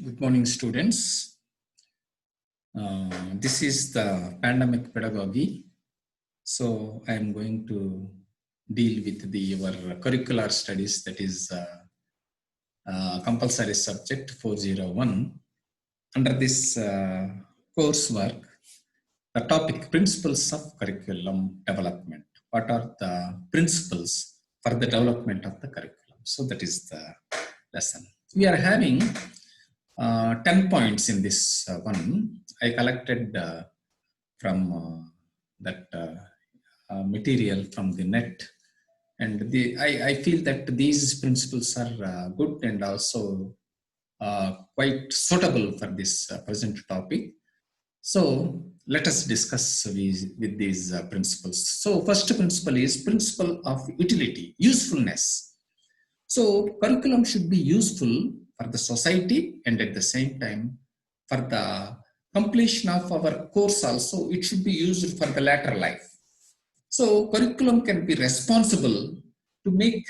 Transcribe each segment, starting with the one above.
Good morning, students. This is the pandemic pedagogy. So I am going to deal with your curricular studies, that is compulsory subject 401. Under this coursework, the topic principles of curriculum development. What are the principles for the development of the curriculum? So that is the lesson. We are having 10 points in this one. I collected from that material from the net, and I feel that these principles are good and also quite suitable for this present topic. So let us discuss with these principles. So first principle is principle of utility, usefulness. So curriculum should be useful for the society, and at the same time for the completion of our course also it should be used for the later life. So curriculum can be responsible to make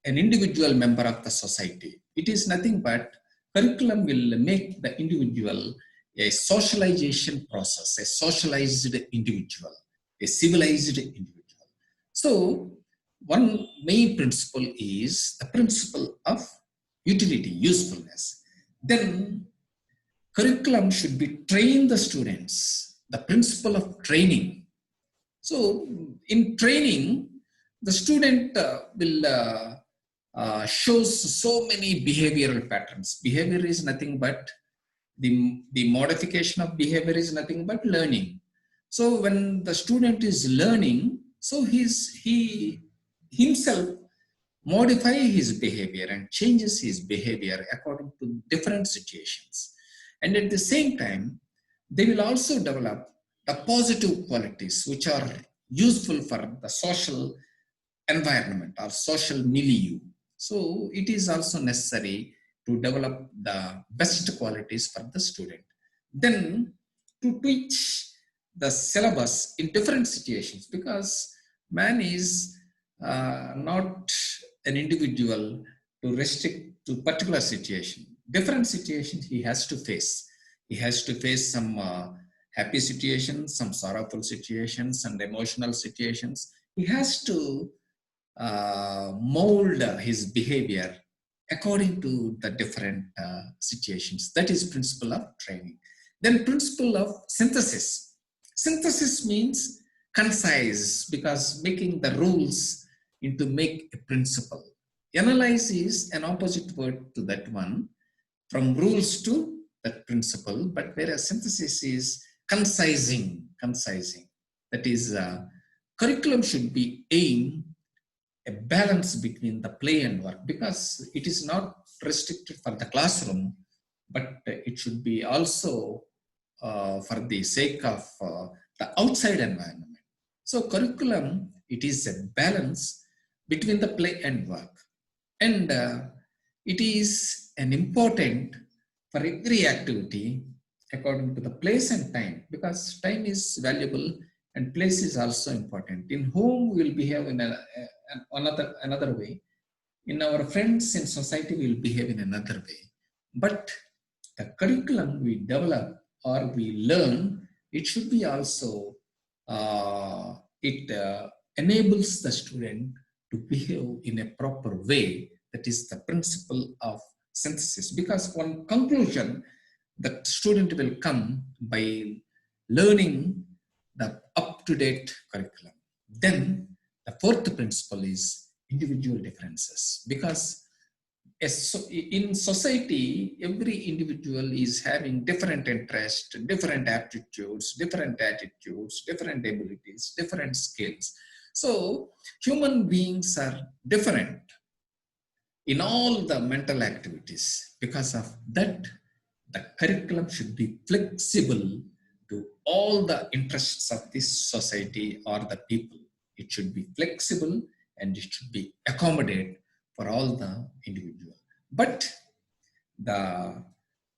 an individual member of the society. It is nothing but curriculum will make the individual a socialization process, a socialized individual, a civilized individual. So one main principle is the principle of utility, usefulness. Then curriculum should be train the students, the principle of training. So in training, the student will shows so many behavioral patterns. Behavior is nothing but the modification of behavior is nothing but learning. So when the student is learning, so he himself modify his behavior and changes his behavior according to different situations. And at the same time, they will also develop the positive qualities which are useful for the social environment or social milieu. So it is also necessary to develop the best qualities for the student. Then to teach the syllabus in different situations, because man is not an individual to restrict to particular situation. Different situations he has to face. He has to face some happy situations, some sorrowful situations, and emotional situations. He has to mold his behavior according to the different situations. That is principle of training. Then principle of synthesis. Synthesis means concise, because making the rules into make a principle. Analyze is an opposite word to that one, from rules to that principle, but whereas synthesis is concising. That is, curriculum should be aimed a balance between the play and work, because it is not restricted for the classroom, but it should be also for the sake of the outside environment. So curriculum, it is a balance between the play and work, and it is an important for every activity according to the place and time, because time is valuable and place is also important. In whom we will behave in another way, in our friends in society we will behave in another way. But the curriculum we develop or we learn, it should be also it enables the student to behave in a proper way. That is the principle of synthesis, because one conclusion that student will come by learning the up-to-date curriculum. Then the fourth principle is individual differences, because in society, every individual is having different interests, different aptitudes, different attitudes, different abilities, different skills. So human beings are different in all the mental activities. Because of that, the curriculum should be flexible to all the interests of this society or the people. It should be flexible and it should be accommodated for all the individual. But the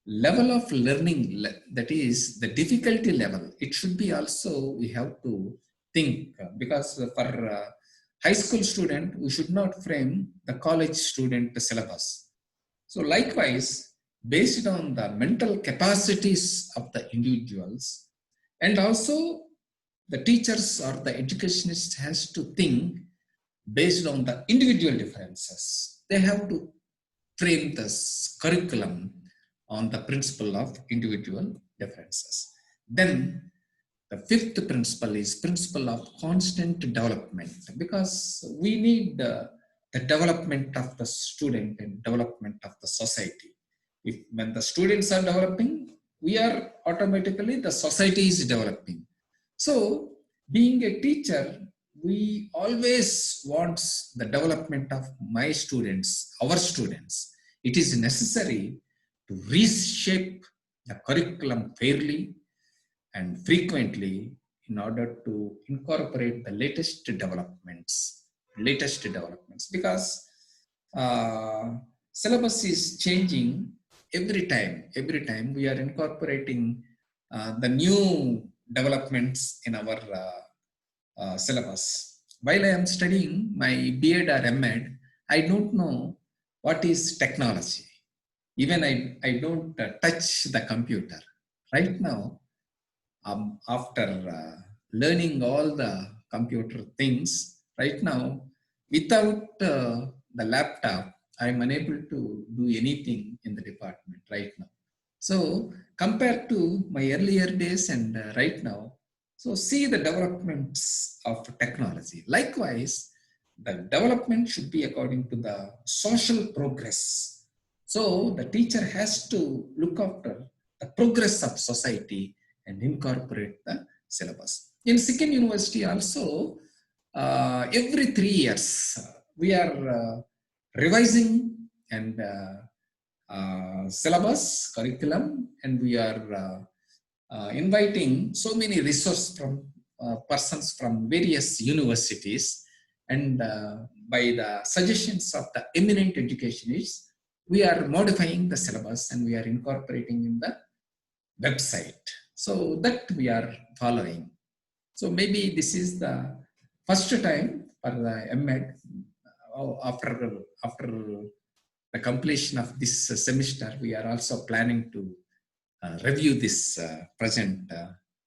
level of learning, that is the difficulty level, it should be also, we have to think, because for high school student, we should not frame the college student syllabus. So likewise, based on the mental capacities of the individuals, and also the teachers or the educationist has to think based on the individual differences. They have to frame this curriculum on the principle of individual differences. Then the fifth principle is principle of constant development, because we need the development of the student and development of the society. If when the students are developing, we are automatically the society is developing. So being a teacher, we always wants the development of my students, our students. It is necessary to reshape the curriculum fairly and frequently in order to incorporate the latest developments, because syllabus is changing every time we are incorporating the new developments in our syllabus. While I am studying my B.Ed or M.Ed, I don't know what is technology. Even I don't touch the computer. Right now, after learning all the computer things, right now, without the laptop, I'm unable to do anything in the department right now. So compared to my earlier days and right now, so see the developments of technology. Likewise, the development should be according to the social progress. So the teacher has to look after the progress of society and incorporate the syllabus. In Sikkim University also, every 3 years, we are revising and syllabus, curriculum, and we are inviting so many resources from persons from various universities, and by the suggestions of the eminent educationists, we are modifying the syllabus and we are incorporating in the website. So that we are following. So maybe this is the first time for the MEd. After the completion of this semester, we are also planning to review this present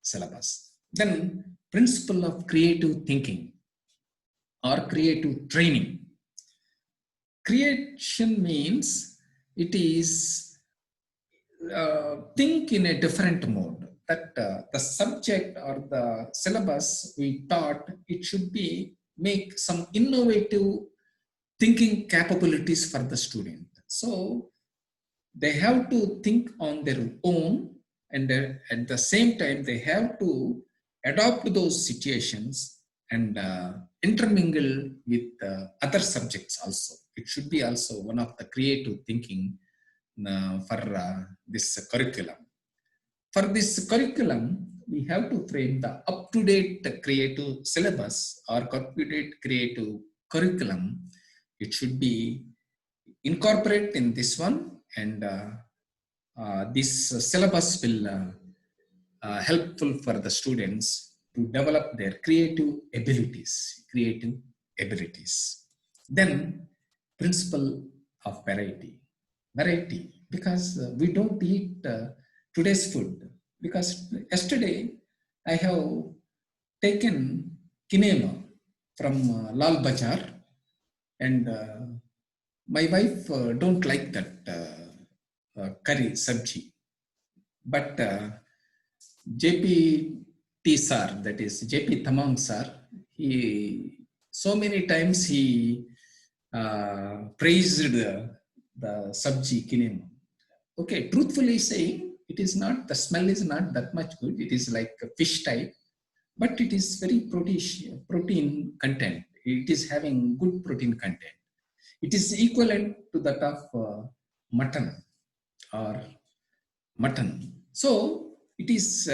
syllabus. Then principle of creative thinking or creative training. Creation means it is think in a different mode, that the subject or the syllabus we taught, it should be make some innovative thinking capabilities for the student. So they have to think on their own, and at the same time they have to adopt those situations and intermingle with other subjects also. It should be also one of the creative thinking for this curriculum. For this curriculum, we have to frame the up-to-date creative syllabus or up-to-date creative curriculum. It should be incorporated in this one, and this syllabus will helpful for the students to develop their creative abilities. Then principle of variety, because we don't eat today's food, because yesterday I have taken kinema from Lal Bazar, and my wife don't like that curry sabji, but JP sir, that is JP Tamang sir, he so many times he praised the sabji kinema. Okay, truthfully saying, it is not, the smell is not that much good. It is like a fish type, but it is very protein content. It is having good protein content. It is equivalent to that of mutton or mutton. So it is,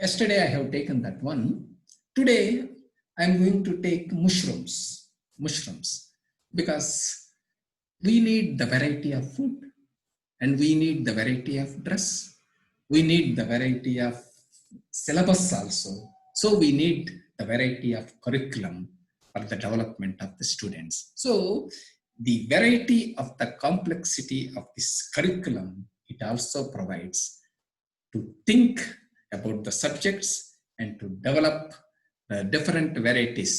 yesterday I have taken that one. Today I am going to take mushrooms, because we need the variety of food, and we need the variety of dress. We need the variety of syllabus also. So we need the variety of curriculum for the development of the students. So the variety of the complexity of this curriculum, it also provides to think about the subjects and to develop the different varieties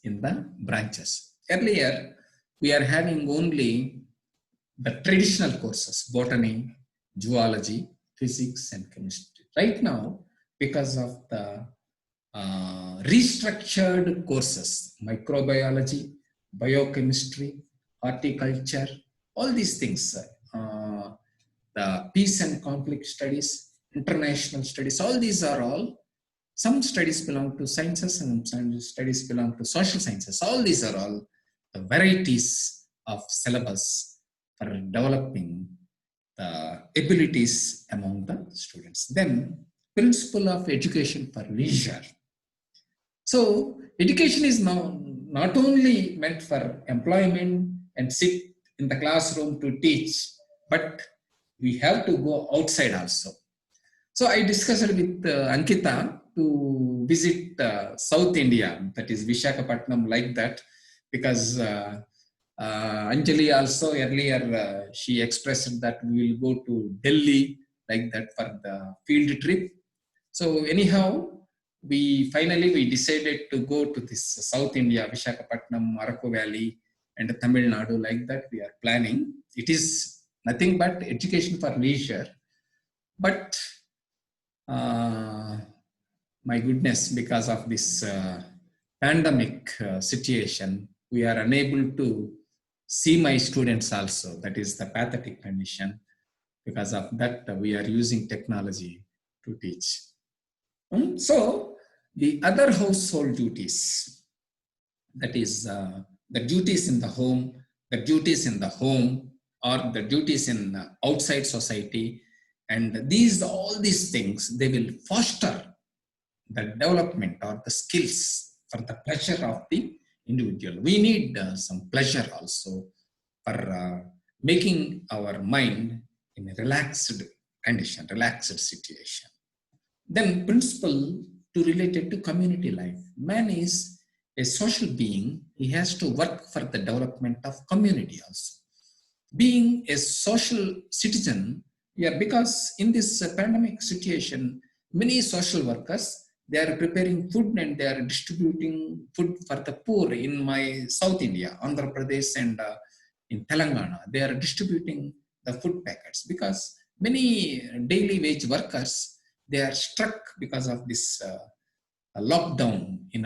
in the branches. Earlier, we are having only the traditional courses, botany, zoology, physics, and chemistry. Right now, because of the restructured courses, microbiology, biochemistry, horticulture, all these things, the peace and conflict studies, international studies, all these are all, some studies belong to sciences and some studies belong to social sciences. All these are all the varieties of syllabus for developing the abilities among the students. Then, principle of education for leisure. So, education is now not only meant for employment and sit in the classroom to teach, but we have to go outside also. So, I discussed with Ankita to visit South India, that is Vishakhapatnam, like that, because Anjali also earlier she expressed that we will go to Delhi like that for the field trip. So anyhow, we decided to go to this South India, Vishakhapatnam, Araku Valley, and Tamil Nadu, like that we are planning. It is nothing but education for leisure, but my goodness, because of this pandemic situation, we are unable to see my students also. That is the pathetic condition. Because of that, we are using technology to teach. So, the other household duties, that is the duties in the home, or the duties in outside society, and all these things, they will foster the development or the skills for the pleasure of the individual. We need some pleasure also for making our mind in a relaxed condition, relaxed situation. Then principle to related to community life. Man is a social being. He has to work for the development of community also. Being a social citizen, because in this pandemic situation, many social workers, they are preparing food and they are distributing food for the poor in my South India, Andhra Pradesh, and in Telangana. They are distributing the food packets because many daily wage workers, they are struck because of this lockdown in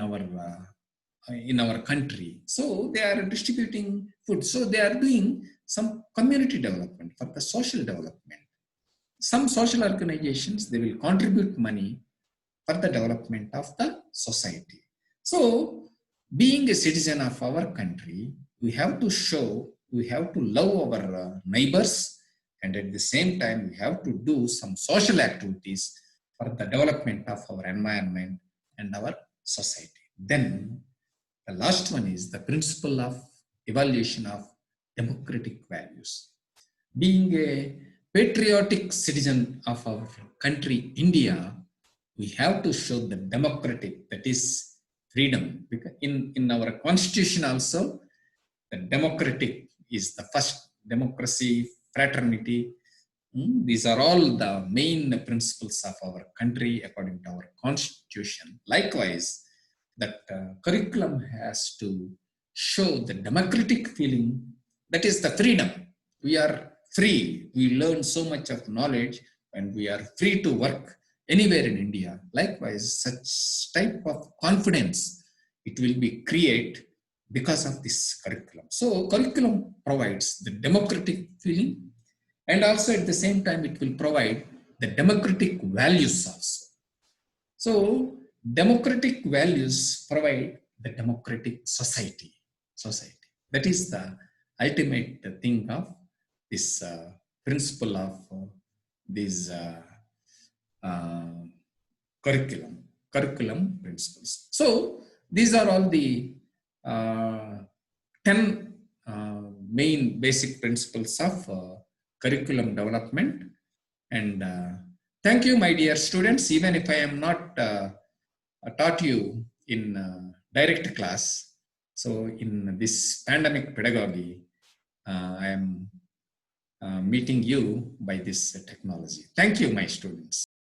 our country. So they are distributing food. So they are doing some community development for the social development. Some social organizations, they will contribute money for the development of the society. So, being a citizen of our country, we have to love our neighbors, and at the same time, we have to do some social activities for the development of our environment and our society. Then, the last one is the principle of evaluation of democratic values. Being a patriotic citizen of our country, India, we have to show the democratic, that is freedom. Because in our constitution also, the democratic is the first, democracy, fraternity. These are all the main principles of our country according to our constitution. Likewise, that curriculum has to show the democratic feeling, that is the freedom. We are free. We learn so much of knowledge and we are free to work anywhere in India. Likewise, such type of confidence, it will be created because of this curriculum. So curriculum provides the democratic feeling, and also at the same time it will provide the democratic values also. So democratic values provide the democratic society. That is the ultimate thing of this principle of this curriculum principles. So these are all the 10 main basic principles of curriculum development. And thank you, my dear students. Even if I am not taught you in direct class, so in this pandemic pedagogy, I am meeting you by this technology. Thank you, my students.